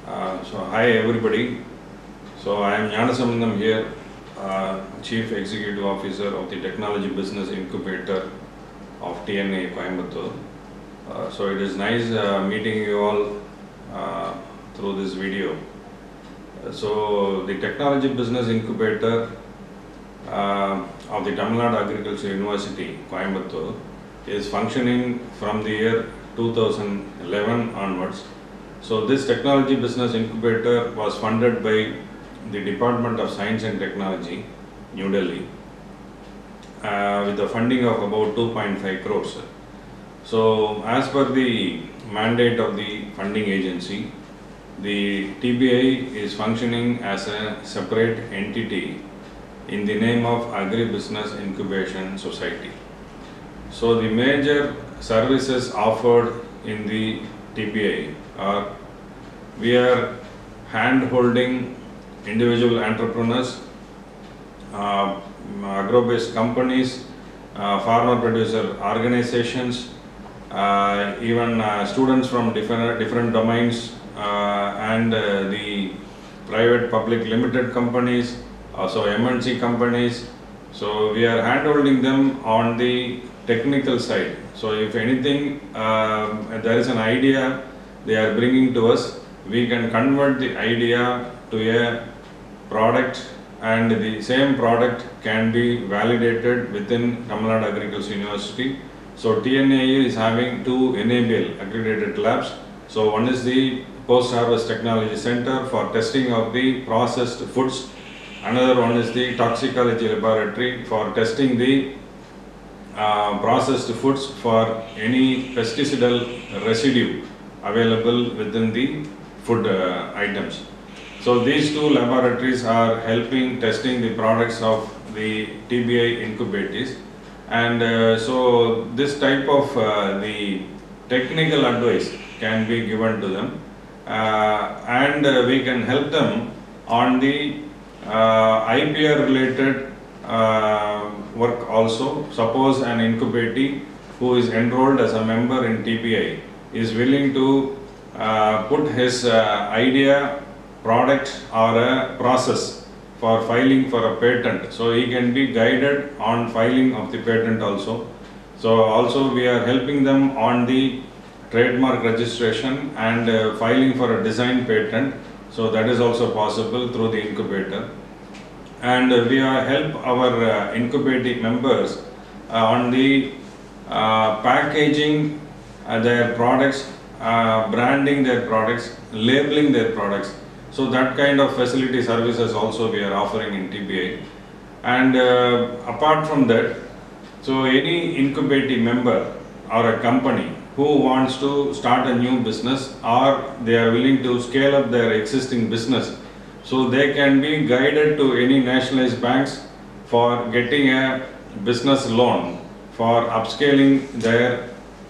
Hi everybody. So I am Gnanasambandam here, Chief Executive Officer of the Technology Business Incubator of TNA Coimbatore. So it is nice meeting you all through this video. So the Technology Business Incubator of the Tamil Nadu Agriculture University, Coimbatore, is functioning from the year 2011 onwards. So this Technology Business Incubator was funded by the Department of Science and Technology, New Delhi, with the funding of about 2.5 crores. So as per the mandate of the funding agency, the TBI is functioning as a separate entity in the name of Agribusiness Incubation Society. So the major services offered in the TBI are, we are hand-holding individual entrepreneurs, agro-based companies, farmer-producer organizations, even students from different domains, and the private public limited companies, also MNC companies. So we are hand-holding them on the technical side. So if anything, there is an idea they are bringing to us, we can convert the idea to a product, and the same product can be validated within Tamil Nadu Agriculture University. So TNAU is having two NABL accredited labs. So one is the Post-Harvest Technology Center for testing of the processed foods. Another one is the Toxicology Laboratory for testing the processed foods for any pesticidal residue available within the food items. So these two laboratories are helping testing the products of the TBI incubators, and so this type of the technical advice can be given to them, and we can help them on the IPR related work also. Suppose an incubatee who is enrolled as a member in TBI is willing to put his idea, product or a process for filing for a patent, so he can be guided on filing of the patent also. So also we are helping them on the trademark registration and filing for a design patent, so that is also possible through the incubator. And we help our incubating members on the packaging their products, branding their products, labeling their products. So that kind of facility services also we are offering in TBI. And apart from that, so any incubating member or a company who wants to start a new business, or they are willing to scale up their existing business, so they can be guided to any nationalized banks for getting a business loan for upscaling their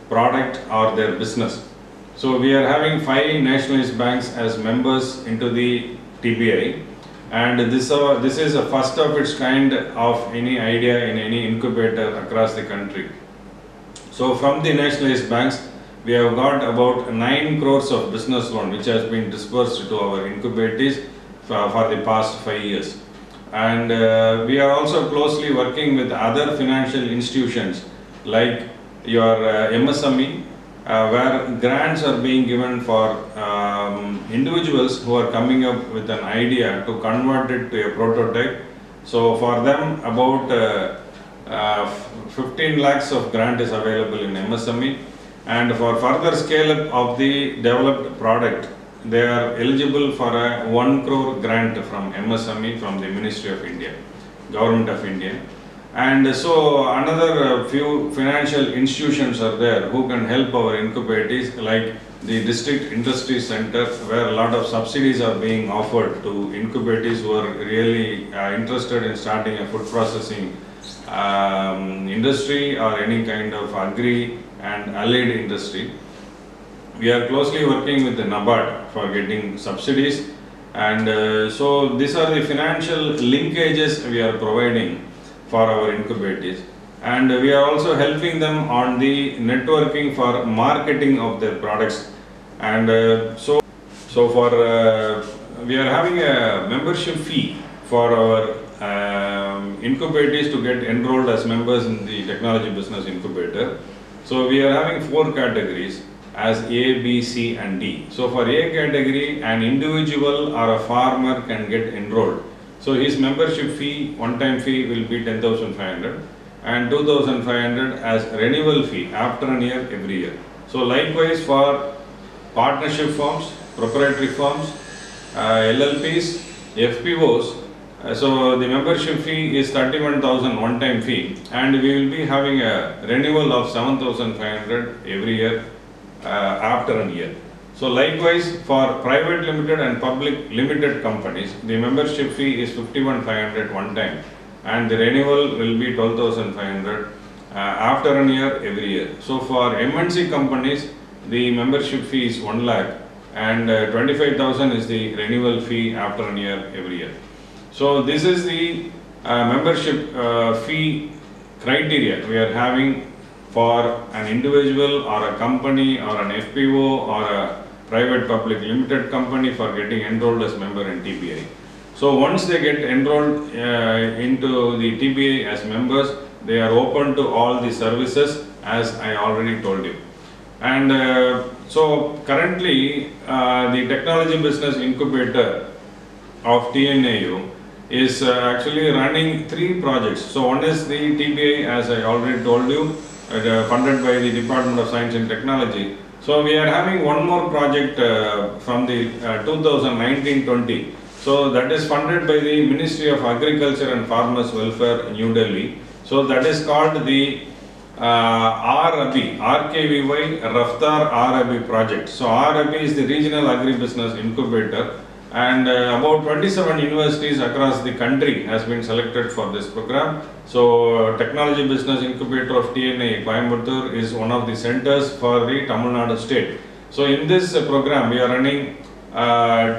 product or their business. So we are having 5 nationalized banks as members into the TBI, and this is a first of its kind of any idea in any incubator across the country. So from the nationalized banks, we have got about 9 crores of business loan which has been disbursed to our incubators for the past 5 years. And we are also closely working with other financial institutions like your MSME, where grants are being given for individuals who are coming up with an idea to convert it to a prototype. So for them about 15 lakhs of grant is available in MSME, and for further scale up of the developed product, they are eligible for a 1 crore grant from MSME from the Ministry of India, Government of India. And so another few financial institutions are there who can help our incubators, like the District Industry Center, where a lot of subsidies are being offered to incubators who are really interested in starting a food processing industry or any kind of agri and allied industry. We are closely working with the NABARD for getting subsidies, and so these are the financial linkages we are providing for our incubators. And we are also helping them on the networking for marketing of their products. And so So for we are having a membership fee for our incubators to get enrolled as members in the technology business incubator. So we are having 4 categories as A, B, C and D. So for A category, an individual or a farmer can get enrolled. So his membership fee, one-time fee will be 10,500 and 2,500 as renewal fee after a year every year. So likewise for partnership firms, proprietary firms, LLPs, FPOs, so the membership fee is 31,000 one-time fee and we will be having a renewal of 7,500 every year after a year. So likewise for private limited and public limited companies, the membership fee is 51,500 one time and the renewal will be 12,500 after a year every year. So for MNC companies, the membership fee is 1 lakh and 25,000 is the renewal fee after a year every year. So this is the membership fee criteria we are having for an individual or a company or an FPO or a private public limited company for getting enrolled as member in TPI. So once they get enrolled into the TPI as members, they are open to all the services as I already told you. And so currently the technology business incubator of TNAU is actually running 3 projects. So one is the TPI, as I already told you, funded by the Department of Science and Technology. So we are having one more project from the 2019-20. So that is funded by the Ministry of Agriculture and Farmers Welfare, New Delhi. So that is called the RKVY Raftar RABI project. So RABI is the Regional Agribusiness Incubator. And about 27 universities across the country has been selected for this program. So Technology Business Incubator of TNA Coimbatore is one of the centers for the Tamil Nadu state. So in this program we are running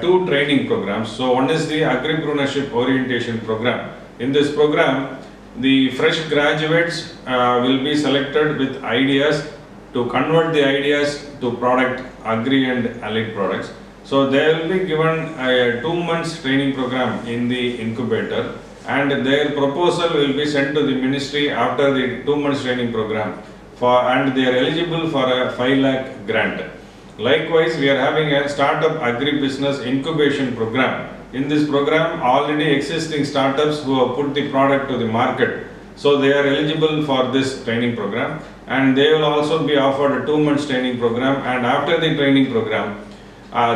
2 training programs. So one is the Agripreneurship Orientation Program. In this program, the fresh graduates will be selected with ideas to convert the ideas to product, agri and allied products. So they will be given a 2 months training program in the incubator and their proposal will be sent to the ministry after the 2 months training program and they are eligible for a 5 lakh grant. Likewise, we are having a startup agri-business incubation program. In this program, already existing startups who have put the product to the market. So they are eligible for this training program and they will also be offered a 2 months training program, and after the training program,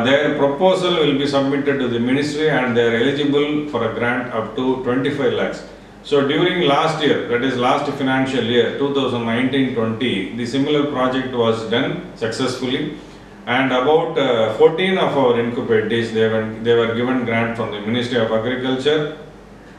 their proposal will be submitted to the ministry and they are eligible for a grant up to 25 lakhs. So during last year, that is last financial year 2019-20, the similar project was done successfully and about 14 of our incubators, they were given grant from the Ministry of Agriculture.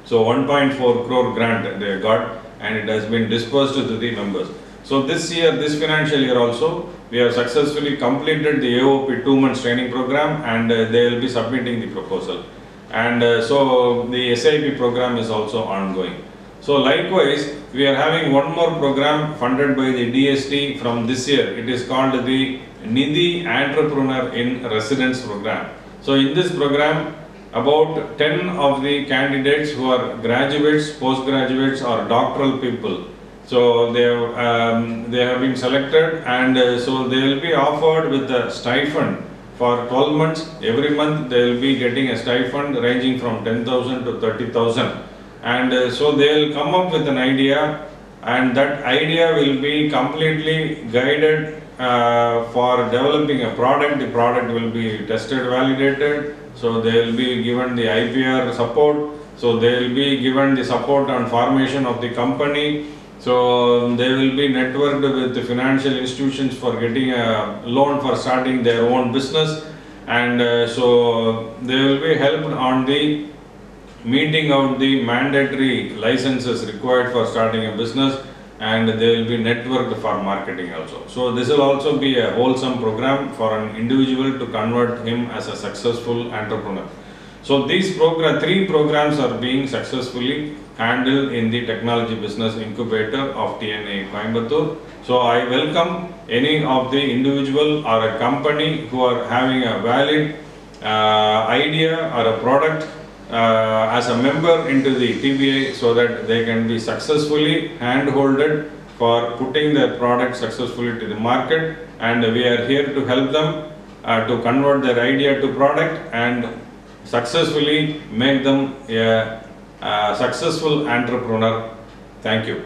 So 1.4 crore grant they got and it has been dispersed to the members. So this year, this financial year also, we have successfully completed the AOP 2 months training program and they will be submitting the proposal. And so the SIP program is also ongoing. So likewise, we are having one more program funded by the DST from this year. It is called the Nidhi Entrepreneur in Residence program. So in this program, about 10 of the candidates who are graduates, postgraduates or doctoral people, so they have been selected and so they will be offered with a stipend for 12 months. Every month they will be getting a stipend ranging from 10,000 to 30,000 and so they will come up with an idea and that idea will be completely guided for developing a product. The product will be tested, validated, so they will be given the IPR support, so they will be given the support on formation of the company. So they will be networked with the financial institutions for getting a loan for starting their own business, and so they will be helped on the meeting out the mandatory licenses required for starting a business, and they will be networked for marketing also. So this will also be a wholesome program for an individual to convert him as a successful entrepreneur. So these 3 programs are being successfully handled in the Technology Business Incubator of TNA Coimbatore. So I welcome any of the individual or a company who are having a valid idea or a product as a member into the TBI so that they can be successfully hand-holded for putting their product successfully to the market, and we are here to help them to convert their idea to product and successfully make them a successful entrepreneur. Thank you.